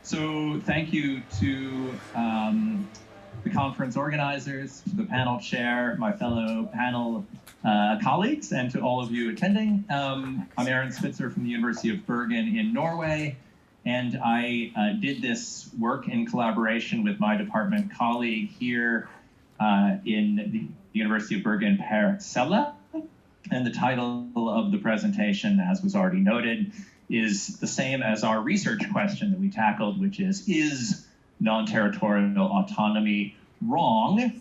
So thank you to the conference organizers, to the panel chair, my fellow panel colleagues, and to all of you attending. I'm Aaron Spitzer from the University of Bergen in Norway, and I did this work in collaboration with my department colleague here in the University of Bergen, Per Selle. And the title of the presentation, as was already noted, is the same as our research question that we tackled, which is non-territorial autonomy wrong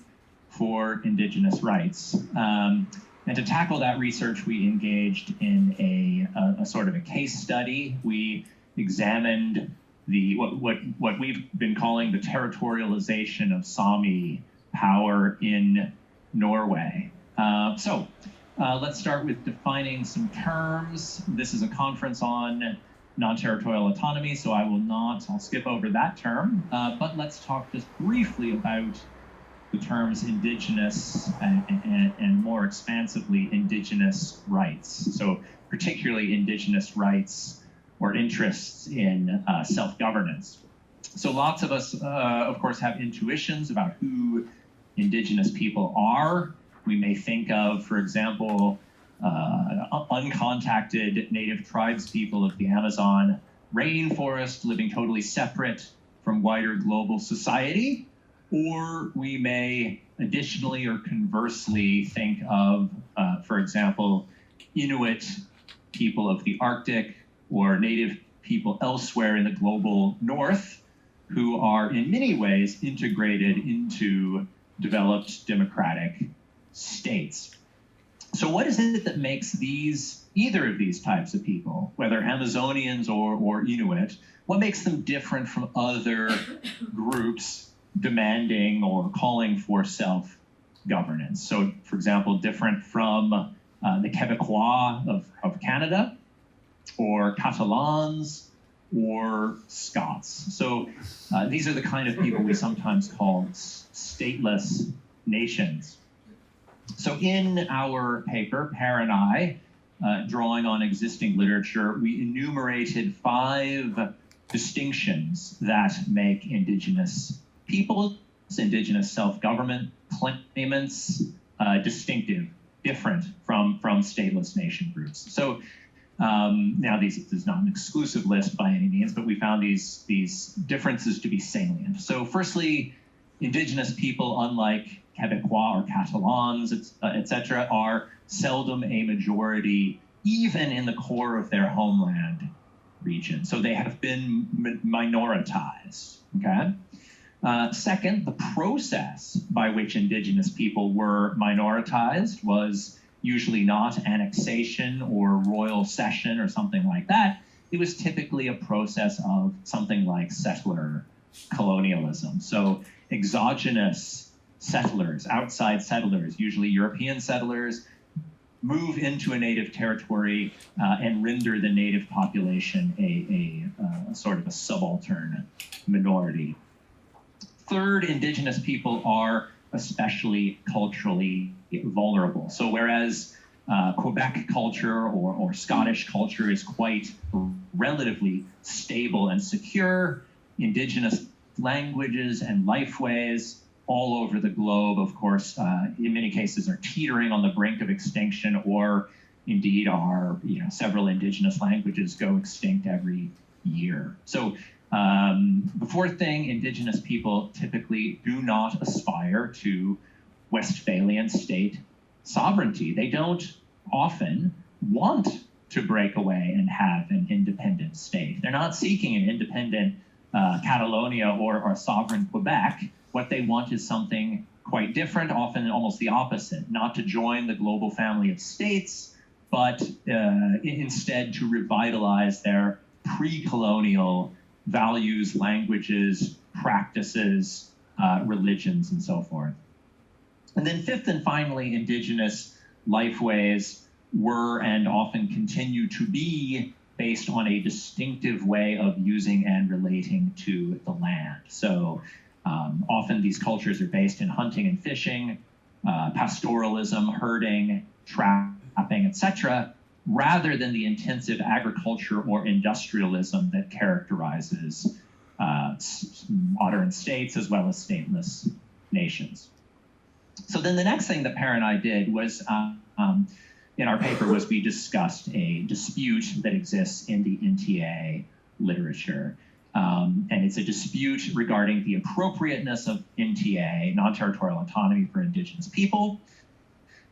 for Indigenous rights? And to tackle that research, we engaged in a sort of a case study. We examined what we've been calling the territorialization of Sami power in Norway. Let's start with defining some terms. This is a conference on non-territorial autonomy, so I'll skip over that term, but let's talk just briefly about the terms Indigenous and more expansively Indigenous rights. So particularly Indigenous rights or interests in self-governance. So lots of us, of course, have intuitions about who Indigenous people are. We may think of, for example, uncontacted native tribes people of the Amazon rainforest living totally separate from wider global society. Or we may additionally or conversely think of, for example, Inuit people of the Arctic or native people elsewhere in the global north who are in many ways integrated into developed democratic states. So what is it that makes either of these types of people, whether Amazonians or Inuit, what makes them different from other groups demanding or calling for self-governance? So, for example, different from the Québécois of Canada, or Catalans, or Scots. So these are the kind of people we sometimes call stateless nations. So in our paper, Per and I, drawing on existing literature, we enumerated 5 distinctions that make Indigenous peoples, Indigenous self-government claimants, distinctive, different from stateless nation groups. So now this is not an exclusive list by any means, but we found these differences to be salient. So firstly, Indigenous people, unlike Québécois or Catalans, etc., are seldom a majority, even in the core of their homeland region. So they have been minoritized, okay? Second, the process by which Indigenous people were minoritized was usually not annexation or royal cession or something like that. It was typically a process of something like settler colonialism. So exogenous settlers, outside settlers, usually European settlers, move into a native territory and render the native population a sort of a subaltern minority. Third, Indigenous people are especially culturally vulnerable. So whereas Quebec culture or Scottish culture is quite relatively stable and secure, Indigenous languages and lifeways all over the globe, of course, in many cases are teetering on the brink of extinction, or indeed several Indigenous languages go extinct every year. So the fourth thing, Indigenous people typically do not aspire to Westphalian state sovereignty. They don't often want to break away and have an independent state. They're not seeking an independent Catalonia or sovereign Quebec. What they want is something quite different, often almost the opposite, not to join the global family of states, but instead to revitalize their pre-colonial values, languages, practices, religions, and so forth. And then fifth and finally, Indigenous lifeways were and often continue to be based on a distinctive way of using and relating to the land. So often these cultures are based in hunting and fishing, pastoralism, herding, trapping, etc., rather than the intensive agriculture or industrialism that characterizes modern states as well as stateless nations. So then the next thing that Per and I did was, in our paper, was we discussed a dispute that exists in the NTA literature. And it's a dispute regarding the appropriateness of NTA, non-territorial autonomy for indigenous people.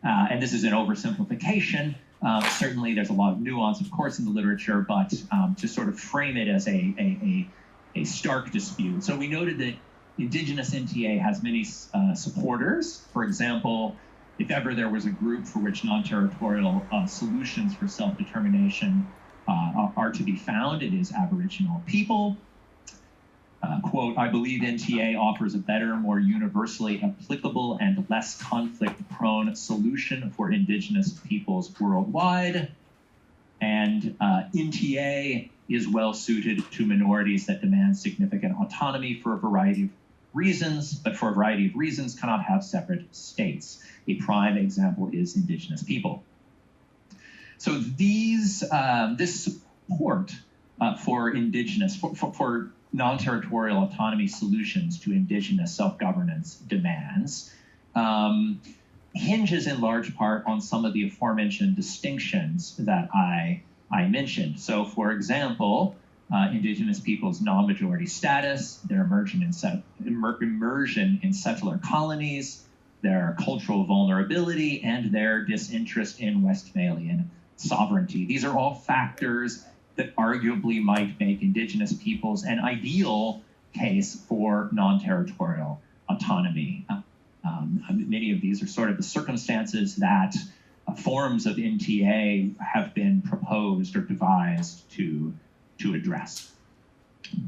And this is an oversimplification. Certainly there's a lot of nuance, of course, in the literature, but to sort of frame it as a stark dispute. So we noted that indigenous NTA has many supporters. For example, if ever there was a group for which non-territorial solutions for self-determination are to be found, it is Aboriginal people. Quote, I believe NTA offers a better, more universally applicable and less conflict-prone solution for indigenous peoples worldwide. And NTA is well suited to minorities that demand significant autonomy for a variety of reasons, but for a variety of reasons cannot have separate states. A prime example is indigenous people. So this support for indigenous, for non-territorial autonomy solutions to indigenous self-governance demands hinges in large part on some of the aforementioned distinctions that I mentioned. So, for example, indigenous peoples' non-majority status, their immersion in settler colonies, their cultural vulnerability, and their disinterest in Westphalian sovereignty. These are all factors that arguably might make indigenous peoples an ideal case for non-territorial autonomy. Many of these are sort of the circumstances that forms of NTA have been proposed or devised to address.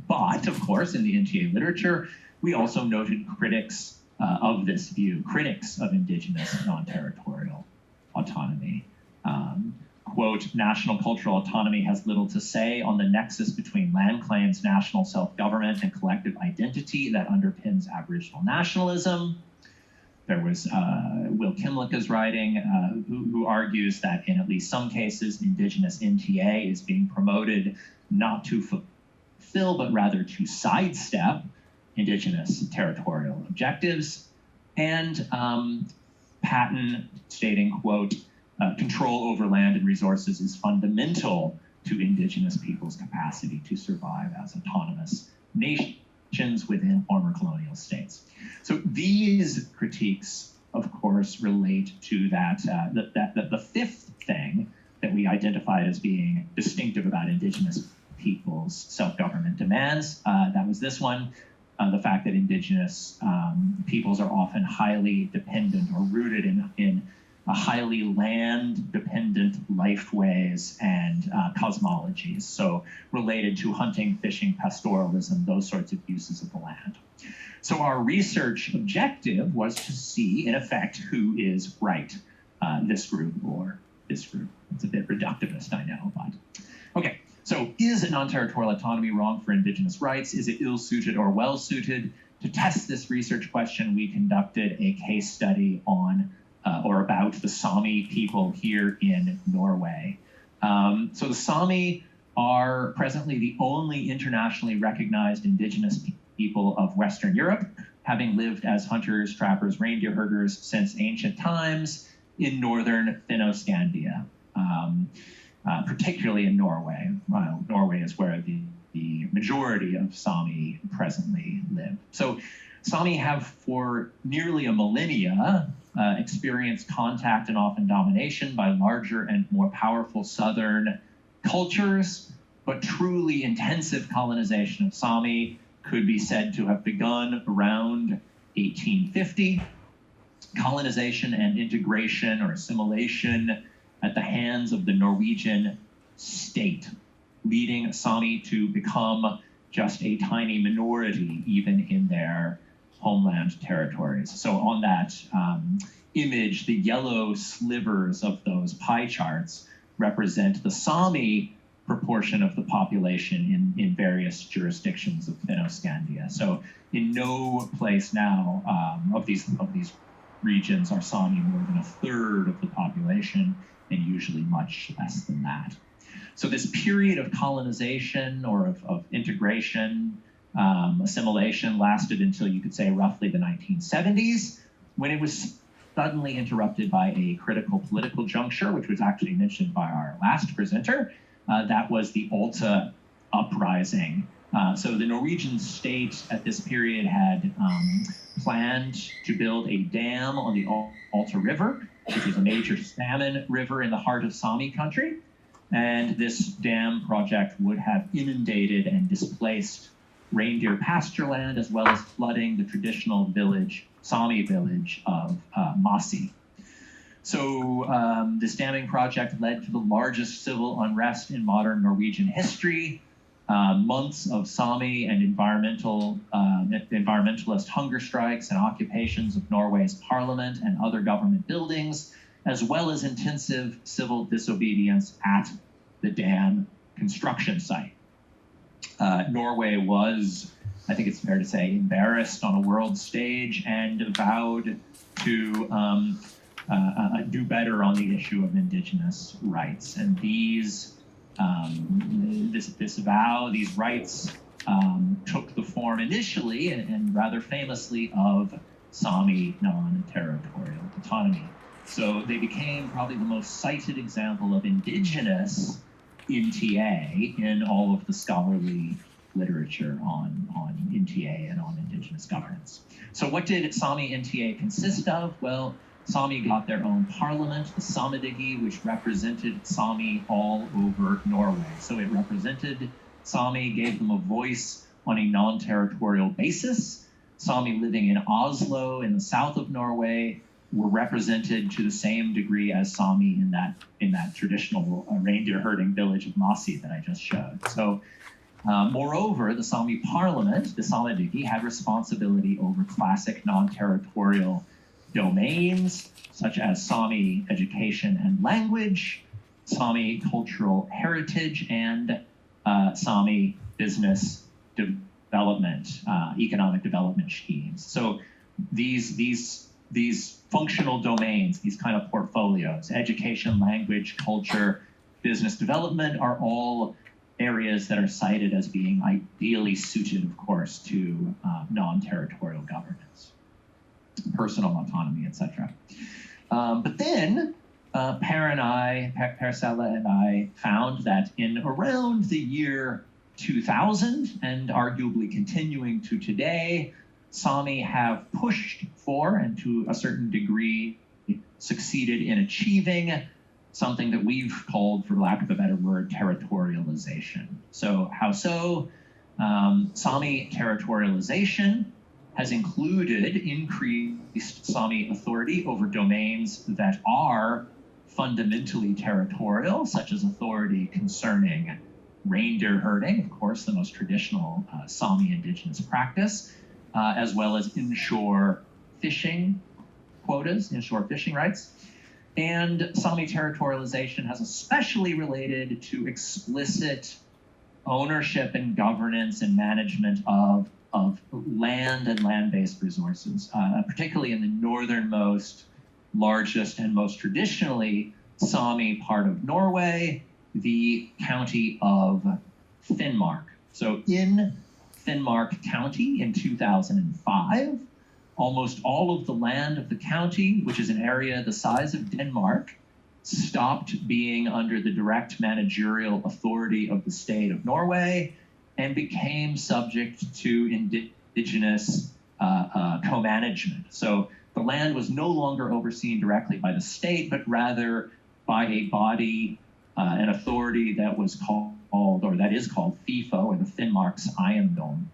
But, of course, in the NTA literature, we also noted critics of this view, critics of indigenous non-territorial autonomy. Quote, national cultural autonomy has little to say on the nexus between land claims, national self-government, and collective identity that underpins Aboriginal nationalism. There was Will Kimlicka's writing, who argues that in at least some cases, indigenous NTA is being promoted not to fulfill, but rather to sidestep indigenous territorial objectives. And Patton stating, quote, control over land and resources is fundamental to indigenous peoples' capacity to survive as autonomous nations within former colonial states. So these critiques, of course, relate to that the fifth thing that we identified as being distinctive about indigenous peoples' self-government demands. That was this one, the fact that indigenous peoples are often highly dependent or rooted in highly land-dependent lifeways and cosmologies, so related to hunting, fishing, pastoralism, those sorts of uses of the land. So our research objective was to see, in effect, who is right, this group or this group. It's a bit reductivist, I know, but okay. So is non-territorial autonomy wrong for indigenous rights? Is it ill-suited or well-suited? To test this research question, we conducted a case study on or about the Sami people here in Norway. So the Sami are presently the only internationally recognized indigenous people of Western Europe, having lived as hunters, trappers, reindeer herders since ancient times in northern Fennoscandia, particularly in Norway. Norway is where the majority of Sami presently live. So Sami have for nearly a millennia experienced contact and often domination by larger and more powerful southern cultures, but truly intensive colonization of Sami could be said to have begun around 1850. Colonization and integration or assimilation at the hands of the Norwegian state, leading Sami to become just a tiny minority, even in their homeland territories. So on that image, the yellow slivers of those pie charts represent the Sami proportion of the population in various jurisdictions of Fennoscandia. So in no place now of these regions are Sami more than a third of the population. and usually much less than that. So this period of colonization or of integration, assimilation lasted until you could say roughly the 1970s, when it was suddenly interrupted by a critical political juncture, which was actually mentioned by our last presenter. That was the Alta uprising. So the Norwegian state at this period had planned to build a dam on the Alta River, which is a major salmon river in the heart of Sami country. And this dam project would have inundated and displaced reindeer pasture land, as well as flooding the traditional village, Sami village of Masi. So this damming project led to the largest civil unrest in modern Norwegian history. Months of Sami and environmentalist hunger strikes and occupations of Norway's parliament and other government buildings, as well as intensive civil disobedience at the dam construction site. Norway was, I think it's fair to say, embarrassed on a world stage and vowed to do better on the issue of indigenous rights. And this vow, these rights, took the form initially and rather famously of Sami non-territorial autonomy. So they became probably the most cited example of indigenous NTA in all of the scholarly literature on NTA and on indigenous governance. So what did Sami NTA consist of? Well, Sami got their own parliament, the Sametinget, which represented Sami all over Norway. So it represented Sami, gave them a voice on a non-territorial basis. Sami living in Oslo in the south of Norway were represented to the same degree as Sami in that traditional reindeer herding village of Masi that I just showed. So moreover, the Sami parliament, the Sametinget, had responsibility over classic non-territorial domains, such as Sami education and language, Sami cultural heritage, and Sami business development, economic development schemes. So these functional domains, these kind of portfolios, education, language, culture, business development, are all areas that are cited as being ideally suited, of course, to non-territorial governance, personal autonomy, etc. But then Per Selle and I found that in around the year 2000, and arguably continuing to today, Sami have pushed for, and to a certain degree succeeded in achieving, something that we've called, for lack of a better word, territorialization. So how so? Sami territorialization has included increased Sami authority over domains that are fundamentally territorial, such as authority concerning reindeer herding, of course, the most traditional Sami indigenous practice, as well as inshore fishing quotas, inshore fishing rights. And Sami territorialization has especially related to explicit ownership and governance and management of land and land-based resources, particularly in the northernmost, largest, and most traditionally Sami part of Norway, the county of Finnmark. So in Finnmark County in 2005, almost all of the land of the county, which is an area the size of Denmark, stopped being under the direct managerial authority of the state of Norway and became subject to indigenous co-management. So the land was no longer overseen directly by the state, but rather by a body, an authority that was called, or that is called FIFO, or the Finnmarks Eiendom,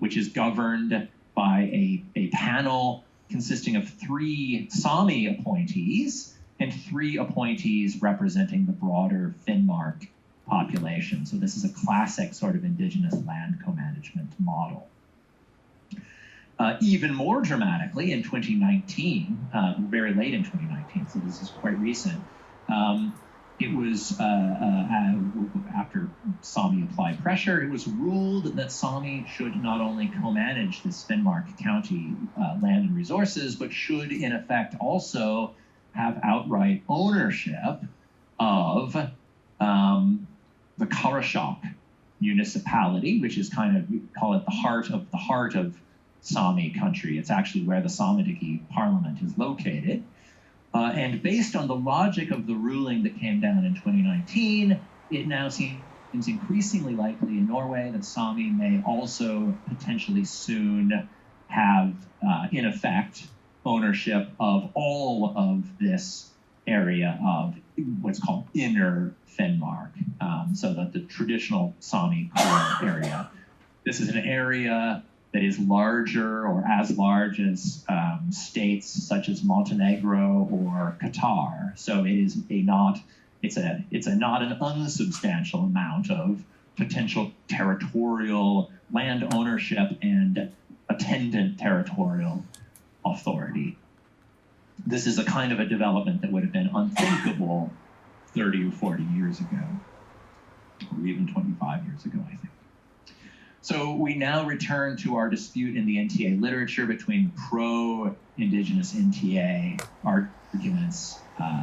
which is governed by a panel consisting of 3 Sami appointees and 3 appointees representing the broader Finnmark population. So this is a classic sort of indigenous land co-management model. Even more dramatically, in 2019, very late in 2019, so this is quite recent, it was, after Sami applied pressure, it was ruled that Sami should not only co-manage this Finnmark County land and resources, but should in effect also have outright ownership of the Karasjok municipality, which is kind of, we call it the heart of Sami country. It's actually where the Saamidiki parliament is located. And based on the logic of the ruling that came down in 2019, it now seems increasingly likely in Norway that Sami may also potentially soon have, in effect, ownership of all of this area of what's called Inner Finnmark, so that the traditional Sami core area. This is an area that is larger or as large as states such as Montenegro or Qatar. So it is not an unsubstantial amount of potential territorial land ownership and attendant territorial authority. This is a kind of a development that would have been unthinkable 30 or 40 years ago, or even 25 years ago, I think. So we now return to our dispute in the NTA literature between pro-Indigenous NTA arguments.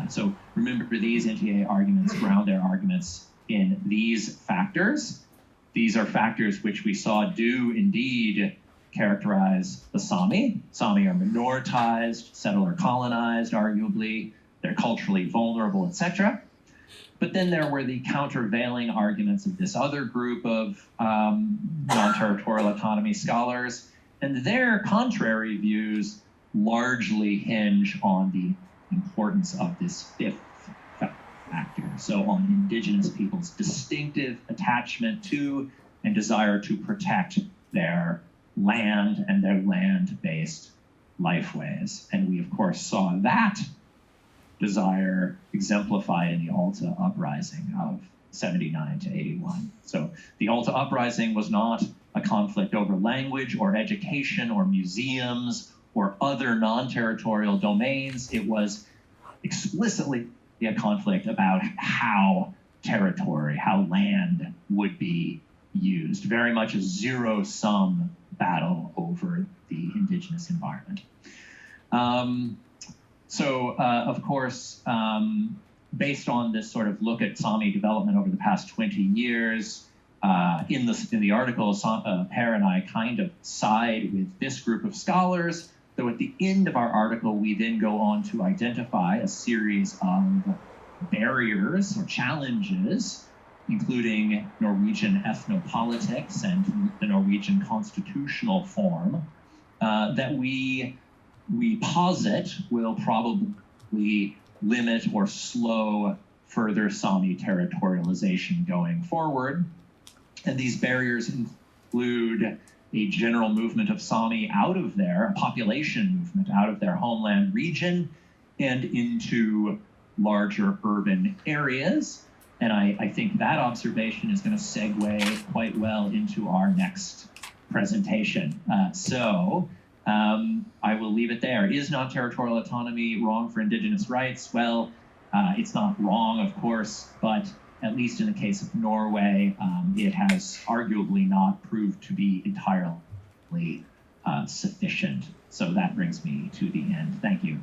So remember, these NTA arguments ground their arguments in these factors. These are factors which we saw do indeed characterize the Sami. Sami are minoritized, settler colonized, arguably. They're culturally vulnerable, etc. But then there were the countervailing arguments of this other group of non-territorial autonomy scholars, and their contrary views largely hinge on the importance of this fifth factor, so on Indigenous peoples' distinctive attachment to and desire to protect their land and their land-based lifeways. And we, of course, saw that desire exemplified in the Alta uprising of 79 to 81. So the Alta uprising was not a conflict over language or education or museums or other non-territorial domains. It was explicitly a conflict about how land would be used, very much a zero-sum battle over the Indigenous environment. Of course, based on this sort of look at Sami development over the past 20 years, in the article, Per and I kind of side with this group of scholars, though at the end of our article, we then go on to identify a series of barriers or challenges, including Norwegian ethnopolitics and the Norwegian constitutional form, that we posit will probably limit or slow further Sami territorialization going forward. And these barriers include a general movement of Sami a population movement out of their homeland region and into larger urban areas. And I think that observation is going to segue quite well into our next presentation. I will leave it there. Is non-territorial autonomy wrong for Indigenous rights? Well, it's not wrong, of course, but at least in the case of Norway, it has arguably not proved to be entirely sufficient. So that brings me to the end. Thank you.